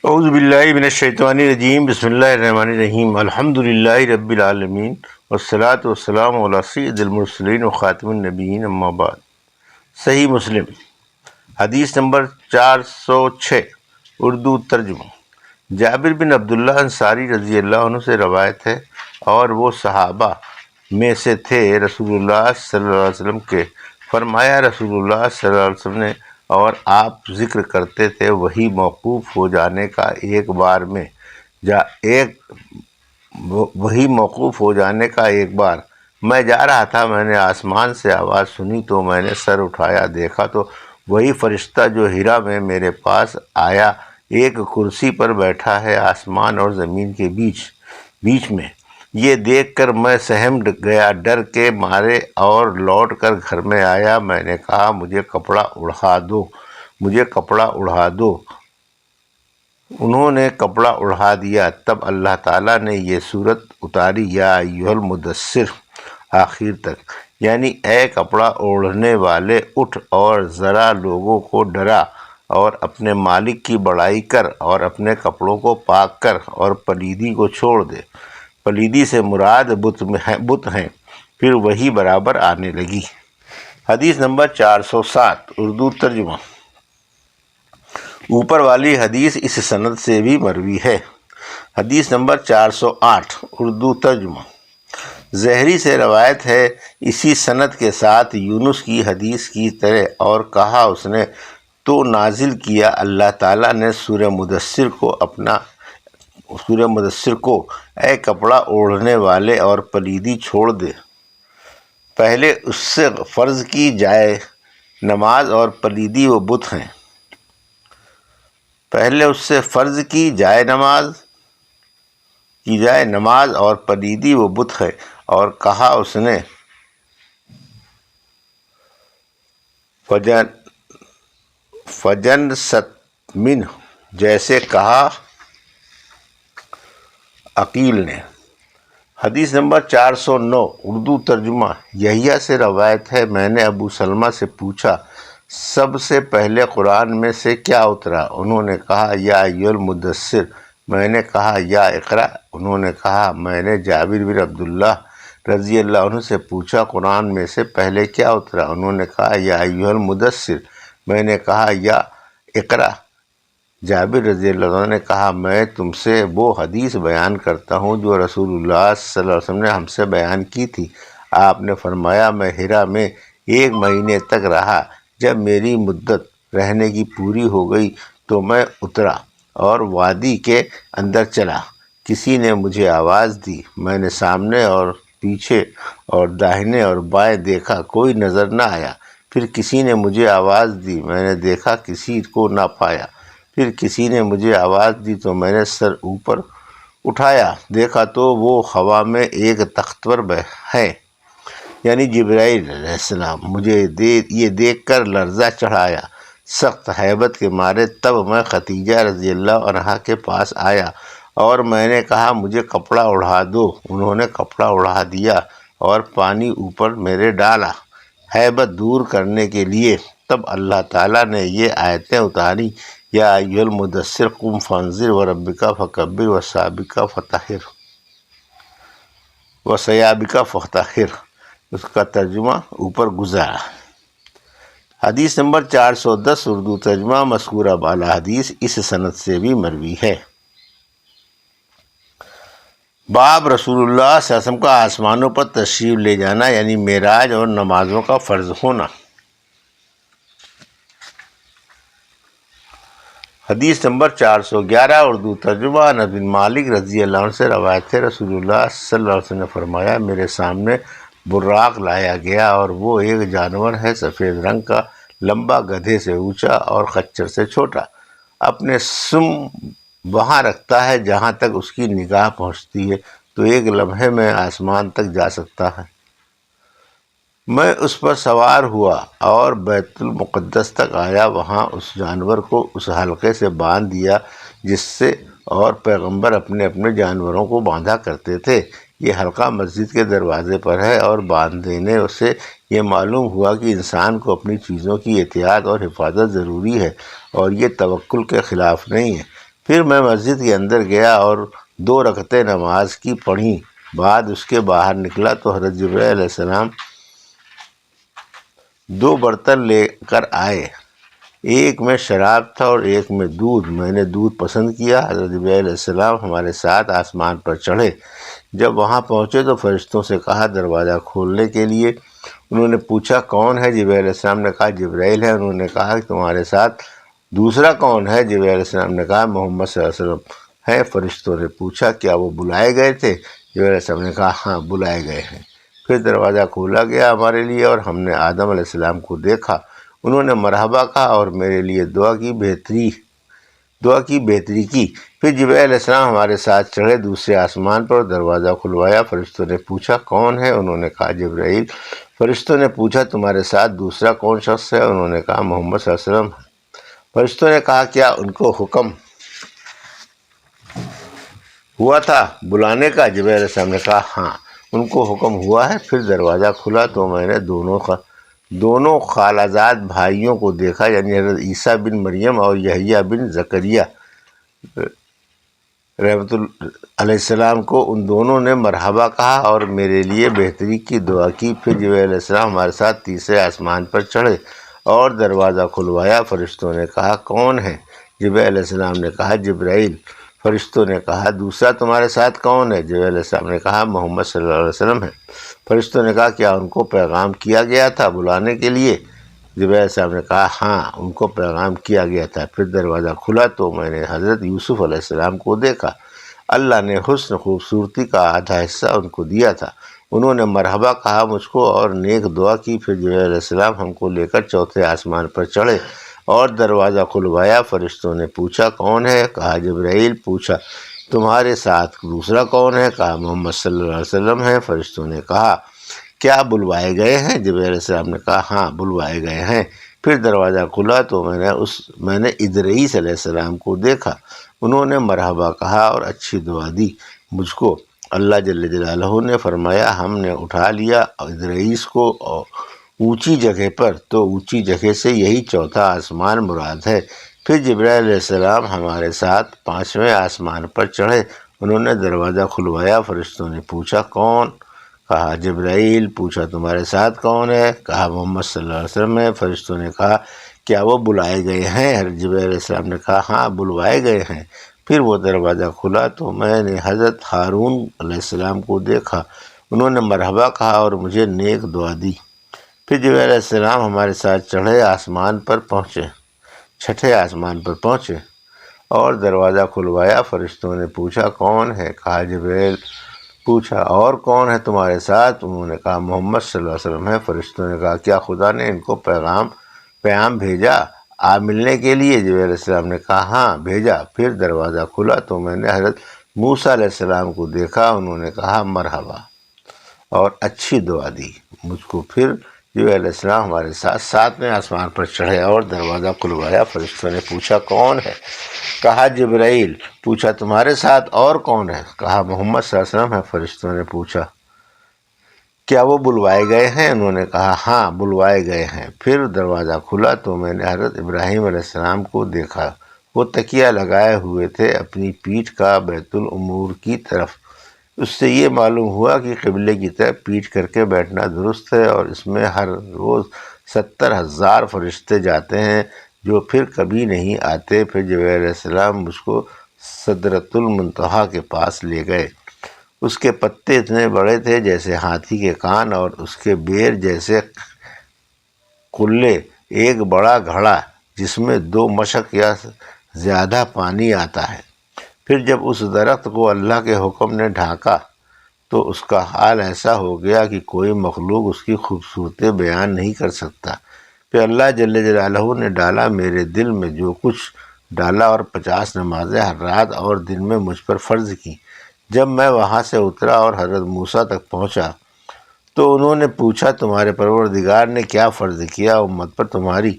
اعوذ باللہ من الشیطان الرجیم، بسم اللہ الرحمن الرحیم، الحمد للہ رب العالمین والصلاۃ والسلام علی سید المرسلین وخاتم النبیین، اما بعد۔ صحیح مسلم حدیث نمبر 406، اردو ترجمہ۔ جابر بن عبداللہ انصاری رضی اللہ عنہ سے روایت ہے اور وہ صحابہ میں سے تھے رسول اللہ صلی اللہ علیہ وسلم کے۔ فرمایا رسول اللہ صلی اللہ علیہ وسلم نے، اور آپ ذکر کرتے تھے وہی موقوف ہو جانے کا ایک بار میں جا رہا تھا، میں نے آسمان سے آواز سنی تو میں نے سر اٹھایا، دیکھا تو وہی فرشتہ جو ہیرا میں میرے پاس آیا ایک کرسی پر بیٹھا ہے، آسمان اور زمین کے بیچ میں۔ یہ دیکھ کر میں سہم گیا ڈر کے مارے اور لوٹ کر گھر میں آیا۔ میں نے کہا مجھے کپڑا اڑا دو۔ انہوں نے کپڑا اڑا دیا۔ تب اللہ تعالیٰ نے یہ صورت اتاری، یا ایھا المدثر، آخر تک، یعنی اے کپڑا اوڑھنے والے، اٹھ اور ذرا لوگوں کو ڈرا اور اپنے مالک کی بڑائی کر اور اپنے کپڑوں کو پاک کر اور پلیدی کو چھوڑ دے۔ پلیدی سے مراد بت ہیں۔ پھر وہی برابر آنے لگی۔ حدیث نمبر 407، اردو ترجمہ۔ اوپر والی حدیث اس سند سے بھی مروی ہے۔ حدیث نمبر 408، اردو ترجمہ۔ زہری سے روایت ہے اسی سند کے ساتھ یونس کی حدیث کی طرح، اور کہا اس نے تو نازل کیا اللہ تعالیٰ نے سورہ مدثر کو، اے کپڑا اوڑھنے والے اور پلیدی چھوڑ دے۔ پہلے اس سے فرض کی جائے نماز اور پلیدی و بت ہیں۔ پہلے اس سے فرض کی جائے نماز اور پلیدی و بت ہے، اور کہا اس نے فجن ست منہ، جیسے کہا عقیل نے۔ حدیث نمبر 409، اردو ترجمہ۔ یحییٰ سے روایت ہے میں نے ابو سلمہ سے پوچھا سب سے پہلے قرآن میں سے کیا اترا؟ انہوں نے کہا یا ایھا المدثر۔ میں نے کہا یا اقرأ۔ انہوں نے کہا میں نے جابر بن عبداللہ رضی اللہ عنہ سے پوچھا قرآن میں سے پہلے کیا اترا؟ انہوں نے کہا یا ایھا المدثر۔ میں نے کہا یا اقرأ۔ جابر رضی اللہ عنہ نے کہا میں تم سے وہ حدیث بیان کرتا ہوں جو رسول اللہ صلی اللہ علیہ وسلم نے ہم سے بیان کی تھی۔ آپ نے فرمایا میں ہیرا میں 1 مہینے تک رہا۔ جب میری مدت رہنے کی پوری ہو گئی تو میں اترا اور وادی کے اندر چلا۔ کسی نے مجھے آواز دی، میں نے سامنے اور پیچھے اور داہنے اور بائیں دیکھا، کوئی نظر نہ آیا۔ پھر کسی نے مجھے آواز دی، میں نے دیکھا، کسی کو نہ پایا۔ پھر کسی نے مجھے آواز دی تو میں نے سر اوپر اٹھایا، دیکھا تو وہ ہوا میں ایک تخت پر ہے، یعنی جبرائیل علیہ السلام۔ مجھے یہ دیکھ کر لرزہ چڑھایا سخت ہیبت کے مارے۔ تب میں خدیجہ رضی اللہ عنہا کے پاس آیا اور میں نے کہا مجھے کپڑا اڑا دو۔ انہوں نے کپڑا اڑا دیا اور پانی اوپر میرے ڈالا ہیبت دور کرنے کے لیے۔ تب اللہ تعالیٰ نے یہ آیتیں اتاری، یا ایھا المدثر قم فانذر وربک فکبر وثیابک فطہر۔ اس کا ترجمہ اوپر گزرا۔ حدیث نمبر 410، اردو ترجمہ۔ مذکورہ بالا حدیث اس سند سے بھی مروی ہے۔ باب رسول اللہ صلی اللہ علیہ وسلم کا آسمانوں پر تشریف لے جانا، یعنی معراج اور نمازوں کا فرض ہونا۔ حدیث نمبر 411، اردو ترجمہ۔ انس بن مالک رضی اللہ عنہ سے روایت ہے رسول اللہ صلی اللہ علیہ وسلم نے فرمایا میرے سامنے براق لایا گیا، اور وہ ایک جانور ہے سفید رنگ کا، لمبا، گدھے سے اونچا اور خچر سے چھوٹا۔ اپنے سم وہاں رکھتا ہے جہاں تک اس کی نگاہ پہنچتی ہے، تو ایک لمحے میں آسمان تک جا سکتا ہے۔ میں اس پر سوار ہوا اور بیت المقدس تک آیا، وہاں اس جانور کو اس حلقے سے باندھ دیا جس سے اور پیغمبر اپنے اپنے جانوروں کو باندھا کرتے تھے۔ یہ حلقہ مسجد کے دروازے پر ہے، اور باندھ دینے سے یہ معلوم ہوا کہ انسان کو اپنی چیزوں کی احتیاط اور حفاظت ضروری ہے، اور یہ توکل کے خلاف نہیں ہے۔ پھر میں مسجد کے اندر گیا اور 2 رکعتیں نماز کی پڑھیں، بعد اس کے باہر نکلا تو حضرت جبرائیل علیہ السلام 2 برتن لے کر آئے، ایک میں شراب تھا اور ایک میں دودھ۔ میں نے دودھ پسند کیا۔ حضرت جبرائیل علیہ السلام ہمارے ساتھ آسمان پر چڑھے۔ جب وہاں پہنچے تو فرشتوں سے کہا دروازہ کھولنے کے لیے۔ انہوں نے پوچھا کون ہے؟ جبرائیل علیہ السلام نے کہا جبرائیل ہے۔ انہوں نے کہا کہ تمہارے ساتھ دوسرا کون ہے؟ جبرائیل علیہ السلام نے کہا محمد صلی اللہ علیہ وسلم ہے۔ فرشتوں نے پوچھا کیا وہ بلائے گئے تھے؟ جبرائیل علیہ السلام نے کہا ہاں بلائے گئے ہیں۔ پھر دروازہ کھولا گیا ہمارے لیے اور ہم نے آدم علیہ السلام کو دیکھا۔ انہوں نے مرحبا کہا اور میرے لیے دعا کی بہتری کی۔ پھر جبرائیل علیہ السلام ہمارے ساتھ چڑھے دوسرے آسمان پر، دروازہ کھلوایا۔ فرشتوں نے پوچھا کون ہے؟ انہوں نے کہا جبرائیل۔ فرشتوں نے پوچھا تمہارے ساتھ دوسرا کون شخص ہے؟ انہوں نے کہا محمد صلی اللہ علیہ وسلم۔ فرشتوں نے کہا کیا ان کو حکم ہوا تھا بلانے کا؟ جبرائیل علیہ السلام نے کہا ہاں ان کو حکم ہوا ہے۔ پھر دروازہ کھلا تو میں نے دونوں خالازاد بھائیوں کو دیکھا، یعنی حضرت عیسیٰ بن مریم اور یحییٰ بن زکریا رحمۃ اللہ علیہ السلام کو۔ ان دونوں نے مرحبا کہا اور میرے لیے بہتری کی دعا کی۔ پھر جبرائیل علیہ السلام ہمارے ساتھ تیسرے آسمان پر چڑھے اور دروازہ کھلوایا۔ فرشتوں نے کہا کون ہے؟ جبرائیل علیہ السلام نے کہا جبرائیل۔ فرشتوں نے کہا دوسرا تمہارے ساتھ کون ہے؟ جبرائیل علیہ السلام نے کہا محمد صلی اللہ علیہ وسلم ہے۔ فرشتوں نے کہا کیا ان کو پیغام کیا گیا تھا بلانے کے لیے؟ جبرائیل علیہ السلام نے کہا ہاں ان کو پیغام کیا گیا تھا۔ پھر دروازہ کھلا تو میں نے حضرت یوسف علیہ السلام کو دیکھا۔ اللہ نے حسن خوبصورتی کا آدھا حصہ ان کو دیا تھا۔ انہوں نے مرحبا کہا مجھ کو اور نیک دعا کی۔ پھر جبرائیل علیہ السلام ہم کو لے کر چوتھے آسمان پر چڑھے اور دروازہ کھلوایا۔ فرشتوں نے پوچھا کون ہے؟ کہا جبرائیل۔ پوچھا تمہارے ساتھ دوسرا کون ہے؟ کہا محمد صلی اللہ علیہ وسلم ہے۔ فرشتوں نے کہا کیا بلوائے گئے ہیں؟ جبرائیل علیہ السلام نے کہا ہاں بلوائے گئے ہیں۔ پھر دروازہ کھلا تو میں نے ادریس علیہ السلام کو دیکھا۔ انہوں نے مرحبا کہا اور اچھی دعا دی مجھ کو۔ اللہ جل جلالہ نے فرمایا ہم نے اٹھا لیا ادریس کو اونچی جگہ پر، تو اونچی جگہ سے یہی چوتھا آسمان مراد ہے۔ پھر جبرائیل علیہ السلام ہمارے ساتھ 5ویں آسمان پر چڑھے۔ انہوں نے دروازہ کھلوایا۔ فرشتوں نے پوچھا کون؟ کہا جبرائیل۔ پوچھا تمہارے ساتھ کون ہے؟ کہا محمد صلی اللہ علیہ وسلم ہے۔ فرشتوں نے کہا کیا وہ بلائے گئے ہیں؟ جبرائیل علیہ السلام نے کہا ہاں بلوائے گئے ہیں۔ پھر وہ دروازہ کھلا تو میں نے حضرت ہارون علیہ السلام کو دیکھا۔ انہوں نے مرحبا کہا اور مجھے نیک دعا دی۔ پھر جبرائیل علیہ السلام ہمارے ساتھ چھٹے آسمان پر پہنچے اور دروازہ کھلوایا۔ فرشتوں نے پوچھا کون ہے؟ کہا جبرائیل۔ پوچھا اور کون ہے تمہارے ساتھ؟ انہوں نے کہا محمد صلی اللہ علیہ وسلم ہے۔ فرشتوں نے کہا کیا خدا نے ان کو پیغام بھیجا ملنے کے لیے؟ جبرائیل علیہ السلام نے کہا ہاں بھیجا۔ پھر دروازہ کھلا تو میں نے حضرت موسیٰ علیہ السلام کو دیکھا۔ انہوں نے کہا مرحبا اور اچھی دعا دی مجھ کو۔ پھر جبرائیل علیہ السلام ہمارے ساتھ 7ویں آسمان پر چڑھے اور دروازہ کھلوایا۔ فرشتوں نے پوچھا کون ہے؟ کہا جبرائیل۔ پوچھا تمہارے ساتھ اور کون ہے؟ کہا محمد صلی اللہ علیہ وسلم ہے۔ فرشتوں نے پوچھا کیا وہ بلوائے گئے ہیں؟ انہوں نے کہا ہاں بلوائے گئے ہیں۔ پھر دروازہ کھلا تو میں نے حضرت ابراہیم علیہ السلام کو دیکھا۔ وہ تکیہ لگائے ہوئے تھے اپنی پیٹھ کا بیت العمور کی طرف۔ اس سے یہ معلوم ہوا کہ قبلے کی طرف پیٹھ کر کے بیٹھنا درست ہے، اور اس میں ہر روز 70,000 فرشتے جاتے ہیں جو پھر کبھی نہیں آتے۔ پھر جبرائیل علیہ السلام مجھ کو سدرۃ المنتہا کے پاس لے گئے۔ اس کے پتے اتنے بڑے تھے جیسے ہاتھی کے کان، اور اس کے بیر جیسے قلے، ایک بڑا گھڑا جس میں 2 مشق یا زیادہ پانی آتا ہے۔ پھر جب اس درخت کو اللہ کے حکم نے ڈھانکا تو اس کا حال ایسا ہو گیا کہ کوئی مخلوق اس کی خوبصورتی بیان نہیں کر سکتا۔ پھر اللہ جل جلالہ نے ڈالا میرے دل میں جو کچھ ڈالا، اور 50 نمازیں ہر رات اور دن میں مجھ پر فرض کیں۔ جب میں وہاں سے اترا اور حضرت موسیٰ تک پہنچا تو انہوں نے پوچھا تمہارے پروردگار نے کیا فرض کیا امت پر تمہاری؟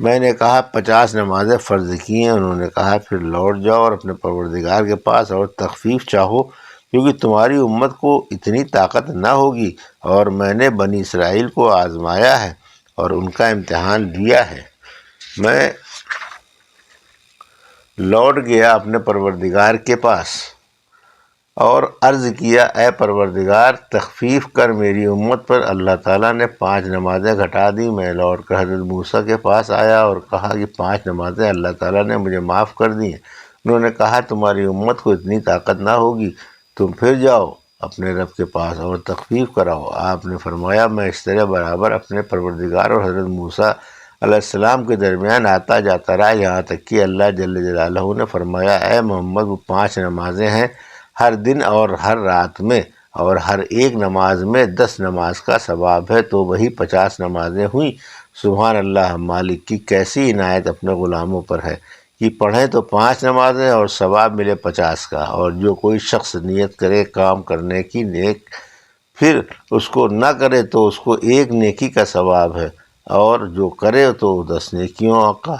میں نے کہا 50 نمازیں فرض کی ہیں۔ انہوں نے کہا پھر لوٹ جاؤ اور اپنے پروردگار کے پاس اور تخفیف چاہو، کیونکہ تمہاری امت کو اتنی طاقت نہ ہوگی، اور میں نے بنی اسرائیل کو آزمایا ہے اور ان کا امتحان لیا ہے۔ لوٹ گیا اپنے پروردگار کے پاس اور عرض کیا اے پروردگار تخفیف کر میری امت پر۔ اللہ تعالیٰ نے 5 نمازیں گھٹا دی۔ میں لوٹ کر حضرت موسیٰ کے پاس آیا اور کہا کہ 5 نمازیں اللہ تعالیٰ نے مجھے معاف کر دی ہیں۔ انہوں نے کہا تمہاری امت کو اتنی طاقت نہ ہوگی، تم پھر جاؤ اپنے رب کے پاس اور تخفیف کراؤ۔ آپ نے فرمایا میں اس طرح برابر اپنے پروردگار اور حضرت موسیٰ علیہ السلام کے درمیان آتا جاتا رہا، یہاں تک کہ اللہ جل جلالہ نے فرمایا اے محمد وہ 5 نمازیں ہیں ہر دن اور ہر رات میں، اور ہر ایک نماز میں 10 نماز کا ثواب ہے، تو وہی 50 نمازیں ہوئیں۔ سبحان اللہ، مالک کی کیسی عنایت اپنے غلاموں پر ہے کہ پڑھیں تو 5 نمازیں اور ثواب ملے 50 کا۔ اور جو کوئی شخص نیت کرے کام کرنے کی نیک، پھر اس کو نہ کرے تو اس کو 1 نیکی کا ثواب ہے، اور جو کرے تو 10 نیکیوں کا۔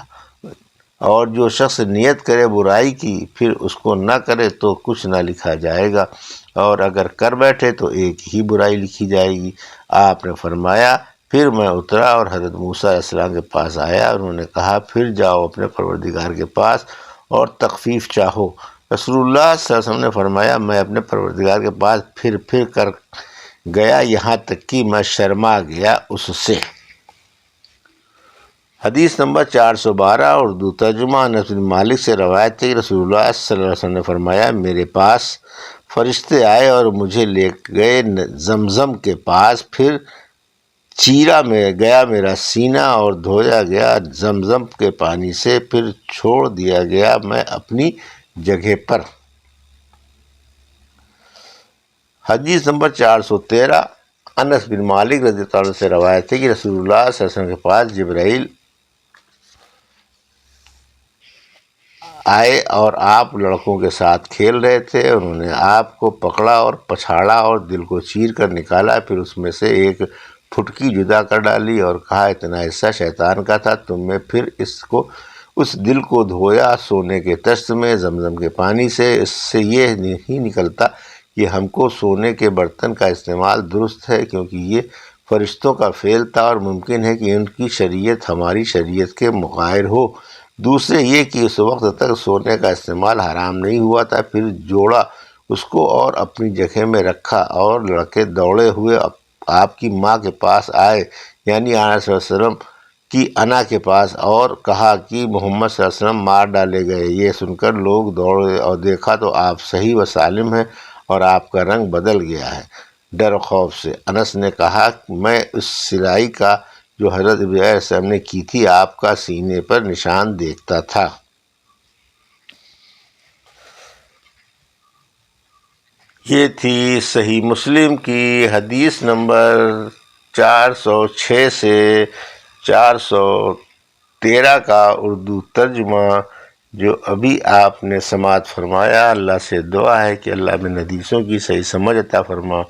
اور جو شخص نیت کرے برائی کی پھر اس کو نہ کرے تو کچھ نہ لکھا جائے گا، اور اگر کر بیٹھے تو 1 ہی برائی لکھی جائے گی۔ آپ نے فرمایا پھر میں اترا اور حضرت موسیٰ علیہ السلام کے پاس آیا۔ انہوں نے کہا پھر جاؤ اپنے پروردگار کے پاس اور تخفیف چاہو۔ رسول اللہ صلی اللہ علیہ وسلم نے فرمایا میں اپنے پروردگار کے پاس پھر کر گیا، یہاں تک کہ میں شرما گیا اس سے۔ حدیث نمبر 412 اردو ترجمہ۔ انس بن مالک سے روایت ہے کہ رسول اللہ صلی اللہ علیہ وسلم نے فرمایا میرے پاس فرشتے آئے اور مجھے لے گئے زمزم کے پاس، پھر چیرا میں گیا میرا سینہ اور دھویا گیا زمزم کے پانی سے، پھر چھوڑ دیا گیا میں اپنی جگہ پر۔ حدیث نمبر 413 انس بن مالک رضی اللہ عنہ سے روایت ہے کہ رسول اللہ صلی اللہ علیہ وسلم کے پاس جبرائیل آئے اور آپ لڑکوں کے ساتھ کھیل رہے تھے۔ انہوں نے آپ کو پکڑا اور پچھاڑا اور دل کو چیر کر نکالا، پھر اس میں سے ایک پھٹکی جدا کر ڈالی اور کہا اتنا حصہ شیطان کا تھا، تم نے پھر اس دل کو دھویا سونے کے طشت میں زمزم کے پانی سے۔ اس سے یہ نہیں نکلتا کہ ہم کو سونے کے برتن کا استعمال درست ہے، کیونکہ یہ فرشتوں کا فعل تھا اور ممکن ہے کہ ان کی شریعت ہماری شریعت کے مغایر ہو۔ دوسرے یہ کہ اس وقت تک سونے کا استعمال حرام نہیں ہوا تھا۔ پھر جوڑا اس کو اور اپنی جگہ میں رکھا، اور لڑکے دوڑے ہوئے آپ کی ماں کے پاس آئے، یعنی آنس صلی اللہ علیہ وسلم کی انا کے پاس، اور کہا کہ محمد صلی اللہ علیہ وسلم مار ڈالے گئے۔ یہ سن کر لوگ دوڑے اور دیکھا تو آپ صحیح و سالم ہیں اور آپ کا رنگ بدل گیا ہے ڈر و خوف سے۔ انس نے کہا میں اس سلائی کا جو حضرت ابراہیم علیہ السلام نے کی تھی آپ کا سینے پر نشان دیکھتا تھا۔ یہ تھی صحیح مسلم کی حدیث نمبر 406 سے 413 کا اردو ترجمہ جو ابھی آپ نے سماعت فرمایا۔ اللہ سے دعا ہے کہ اللہ ان حدیثوں کی صحیح سمجھ عطا فرما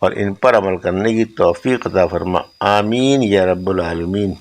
اور ان پر عمل کرنے کی توفیق عطا فرما، آمین یا رب العالمین۔